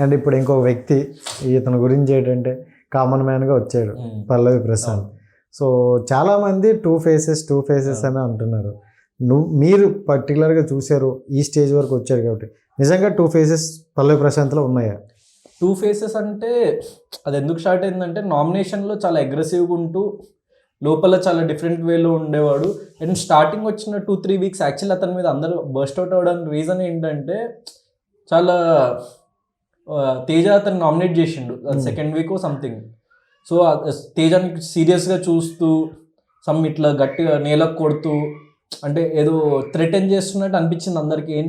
And ఇప్పుడు ఇంకో వ్యక్తి ఇతని గురించి ఏంటంటే కామన్ మ్యాన్గా వచ్చాడు పల్లవి ప్రశాంత్. సో చాలామంది టూ ఫేసెస్ అని అంటున్నారు. మీరు పర్టికులర్గా చూశారు, ఈ స్టేజ్ వరకు వచ్చారు కాబట్టి నిజంగా టూ ఫేసెస్ పల్లవి ప్రశాంత్లో ఉన్నాయా? టూ ఫేసెస్ అంటే అది ఎందుకు స్టార్ట్ అయిందంటే నామినేషన్లో చాలా అగ్రెసివ్గా ఉంటూ లోపల చాలా డిఫరెంట్ వేలో ఉండేవాడు. అండ్ స్టార్టింగ్ వచ్చిన 2-3 వీక్స్ యాక్చువల్లీ అతని మీద అందరూ బర్స్ట్ అవుట్ అవ్వడానికి రీజన్ ఏంటంటే చాలా తేజ అతను నామినేట్ చేసిండు సెకండ్ వీక్ సంథింగ్. సో తేజాని సీరియస్గా చూస్తూ సమ్ ఇట్లా గట్టిగా నేలకు కొడుతూ అంటే ఏదో థ్రెటన్ చేస్తున్నట్టు అనిపించింది అందరికి. ఏం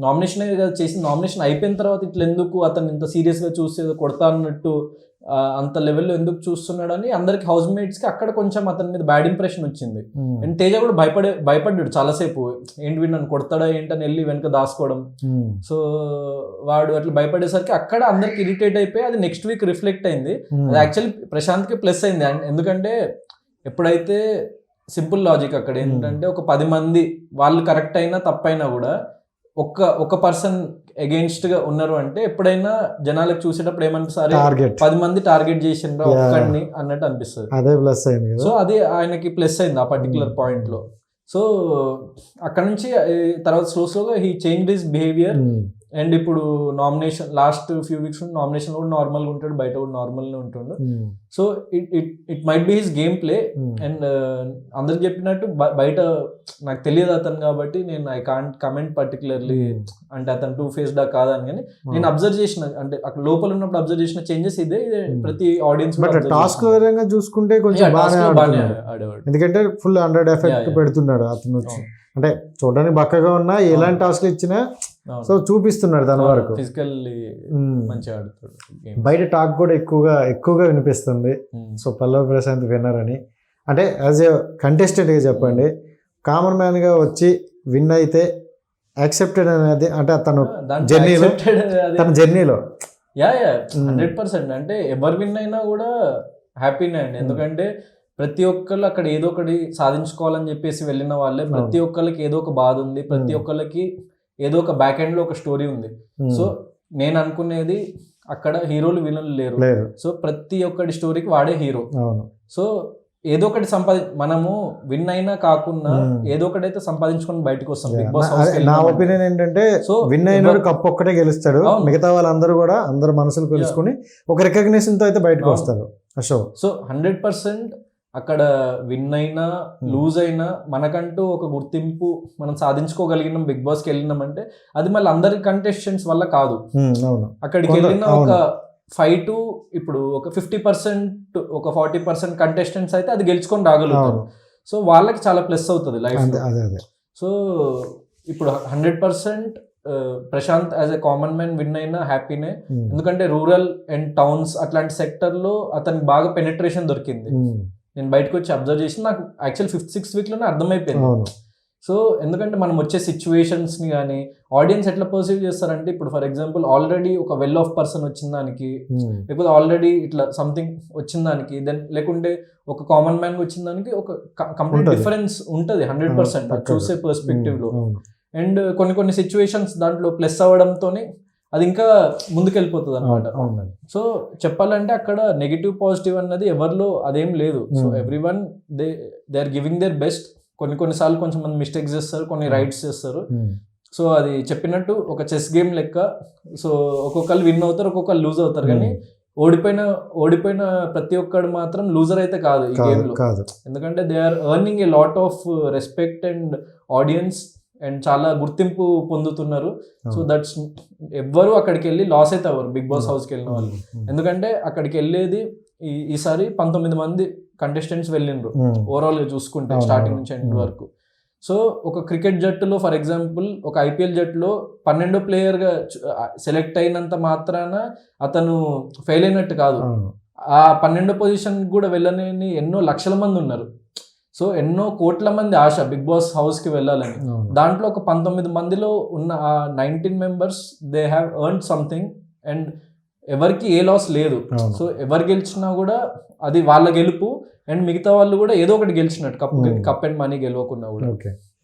నామినేషన్ చేసి నామినేషన్ అయిపోయిన తర్వాత ఇట్లా ఎందుకు అతను ఇంత సీరియస్గా చూస్తే ఏదో కొడతా అన్నట్టు అంత లెవెల్లో ఎందుకు చూస్తున్నాడని అందరికి హౌస్ మేట్స్కి అక్కడ కొంచెం అతని మీద బ్యాడ్ ఇంప్రెషన్ వచ్చింది. అండ్ తేజ కూడా భయపడ్డాడు చాలాసేపు, ఏంటి వీడు నన్ను కొడతాడా ఏంటని వెళ్ళి వెనక దాచుకోవడం. సో వాడు అట్లా భయపడేసరికి అక్కడ అందరికి ఇరిటేట్ అయిపోయి అది నెక్స్ట్ వీక్ రిఫ్లెక్ట్ అయింది. అది యాక్చువల్లీ ప్రశాంత్కి ప్లస్ అయింది. ఎందుకంటే ఎప్పుడైతే సింపుల్ లాజిక్ అక్కడ ఏంటంటే ఒక 10 మంది వాళ్ళు కరెక్ట్ అయినా తప్పైనా కూడా ఒక పర్సన్ అగెయిన్స్ట్ గా ఉన్నారు అంటే ఎప్పుడైనా జనాలకు చూసేటప్పుడు ఏమనిపిస్తారు, 10 మంది టార్గెట్ చేసిండ్రా ఒక్కడిని అన్నట్టు అనిపిస్తుంది. అదే ప్లస్ అయింది. సో అది ఆయనకి ప్లస్ అయింది ఆ పర్టికులర్ పాయింట్ లో. సో అక్కడ నుంచి తర్వాత స్లోగా he change his behaviour. And ఇప్పుడు nomination last few weeks nomination కూడా నార్మల్గా ఉంటాడు, బయట కూడా నార్మల్గా ఉంటుండు. So it might be his game play. And అందరికి చెప్పినట్టు బయట నాకు తెలియదు అతను కాబట్టి నేను ఐ కాంట్ కమెంట్ పర్టికులర్లీ అంటే అతను టూ ఫేస్డా కాదని. కానీ నేను అబ్జర్వ్ చేసిన అంటే అక్కడ లోపల ఉన్నప్పుడు అబ్జర్వ్ చేసిన చేంజెస్ ఇదే ప్రతి ఆడియన్స్ టాస్క్ విధంగా చూసుకుంటే కొంచెం బాగానే ఆడేవాడు. ఎందుకంటే ఫుల్ 100 ఎఫెక్ట్ పెడుతున్నాడు అతను వచ్చి. అంటే చూడడానికి బక్కగా ఉన్నా ఎలాంటి టాస్క్లు ఇచ్చినా సో చూపిస్తున్నాడు దాని వరకు. ఫిజికల్లీ మంచిగా ఆడుతాడు. బయట టాక్ కూడా ఎక్కువగా వినిపిస్తుంది. సో పల్లవి ప్రశాంత్ విన్నర్ అని అంటే యాజ్ ఏ కంటెస్టెంట్గా చెప్పండి, కామన్ మ్యాన్గా వచ్చి విన్ అయితే యాక్సెప్టెడ్ అనేది అంటే తన జర్నీలో 100% అంటే ఎవరు విన్ అయినా కూడా హ్యాపీనే అండి. ఎందుకంటే ప్రతి ఒక్కళ్ళు అక్కడ ఏదో ఒకటి సాధించుకోవాలని చెప్పేసి వెళ్ళిన వాళ్ళే. ప్రతి ఒక్కళ్ళకి ఏదో ఒక బాధ ఉంది, ప్రతి ఒక్కళ్ళకి ఏదో ఒక బ్యాక్ ఎండ్ లో ఒక స్టోరీ ఉంది. సో నేను అనుకునేది అక్కడ హీరోలు విలన్లు లేరు. సో ప్రతి ఒక్కటి స్టోరీకి వాడే హీరో. సో ఏదో ఒకటి మనము విన్ అయినా కాకుండా ఏదో ఒకటి అయితే సంపాదించుకొని బయటకు వస్తాం. బిగ్ బాస్ నా ఒపీనియన్ ఏంటంటే సో విన్ అయిన కప్ ఒక్కటే గెలుస్తాడు, మిగతా వాళ్ళందరూ కూడా అందరు మనసులు తెలుసుకుని ఒక రికగ్నిషన్ తో అయితే బయటకు వస్తారు. సో 100% అక్కడ విన్ అయినా లూజ్ అయినా మనకంటూ ఒక గుర్తింపు మనం సాధించుకోగలిగినాం. బిగ్ బాస్కి వెళ్ళినామంటే అది మళ్ళీ అందరి కంటెస్టెంట్స్ వల్ల కాదు. అక్కడికి వెళ్ళిన ఒక 5 to ఇప్పుడు ఒక 50% ఒక 40% కంటెస్టెంట్స్ అయితే అది గెలుచుకొని రాగలుగుతారు. సో వాళ్ళకి చాలా ప్లస్ అవుతుంది లైఫ్. సో ఇప్పుడు 100% Prashant as a common man win అయినా హ్యాపీనే. ఎందుకంటే రూరల్ అండ్ టౌన్స్ అట్లాంటి సెక్టర్లో అతనికి బాగా పెనిట్రేషన్ దొరికింది. నేను బయటకు వచ్చి అబ్జర్వ్ చేసి నాకు యాక్చువల్ 5th-6th వీక్లోనే అర్థమైపోయింది. సో ఎందుకంటే మనం వచ్చే సిచ్యువేషన్స్ని కానీ ఆడియన్స్ ఎట్లా పర్సీవ్ చేస్తారంటే ఇప్పుడు ఫర్ ఎగ్జాంపుల్ ఆల్రెడీ ఒక వెల్ ఆఫ్ పర్సన్ వచ్చిన దానికి, లేకపోతే ఆల్రెడీ ఇట్లా సంథింగ్ వచ్చిన దానికి, దెన్ లేకుంటే ఒక కామన్ మ్యాన్ వచ్చిన దానికి ఒక కంప్లీట్ డిఫరెన్స్ ఉంటుంది 100% చూసే పర్స్పెక్టివ్లో. అండ్ కొన్ని సిచ్యువేషన్స్ దాంట్లో ప్లస్ అవ్వడంతోనే అది ఇంకా ముందుకెళ్ళిపోతుంది అనమాట. సో చెప్పాలంటే అక్కడ నెగిటివ్ పాజిటివ్ అన్నది ఎవరిలో అదేం లేదు. So everyone they are giving their best. కొన్నిసార్లు కొంచెం మంది మిస్టేక్స్ చేస్తారు, కొన్ని రైట్స్ చేస్తారు. సో అది చెప్పినట్టు ఒక చెస్ గేమ్ లెక్క. సో ఒక్కొక్కరు విన్ అవుతారు, ఒక్కొక్కరు లూజ్ అవుతారు. కానీ ఓడిపోయిన ప్రతి ఒక్కడు మాత్రం లూజర్ అయితే కాదు ఈ గేమ్ లో. ఎందుకంటే they are earning a lot of respect and audience and చాలా గుర్తింపు పొందుతున్నారు. సో దట్స్ ఎవ్వరు అక్కడికి వెళ్ళి లాస్ అయితే అవ్వరు బిగ్ బాస్ హౌస్కి వెళ్ళిన వాళ్ళు. ఎందుకంటే అక్కడికి వెళ్ళేది ఈసారి 19 మంది కంటెస్టెంట్స్ వెళ్ళిండ్రు ఓవరాల్ గా చూసుకుంటే స్టార్టింగ్ నుంచి ఎండ్ వరకు. సో ఒక క్రికెట్ జట్టులో ఫర్ ఎగ్జాంపుల్ ఒక ఐపీఎల్ జట్టులో 12వ ప్లేయర్గా సెలెక్ట్ అయినంత మాత్రాన అతను ఫెయిల్ అయినట్టు కాదు. ఆ 12వ పొజిషన్ కూడా వెళ్ళని ఎన్నో లక్షల మంది ఉన్నారు. సో ఎన్నో కోట్ల మంది ఆశ బిగ్ బాస్ హౌస్కి వెళ్ళాలని. దాంట్లో ఒక 19 మందిలో ఉన్న ఆ 19 members they have earned something and ఎవరికి ఏ లాస్ లేదు. సో ఎవరు గెలిచినా కూడా అది వాళ్ళ గెలుపు. అండ్ మిగతా వాళ్ళు కూడా ఏదో ఒకటి గెలిచినట్టు, కప్ అండ్ మనీ గెలవకున్నా కూడా.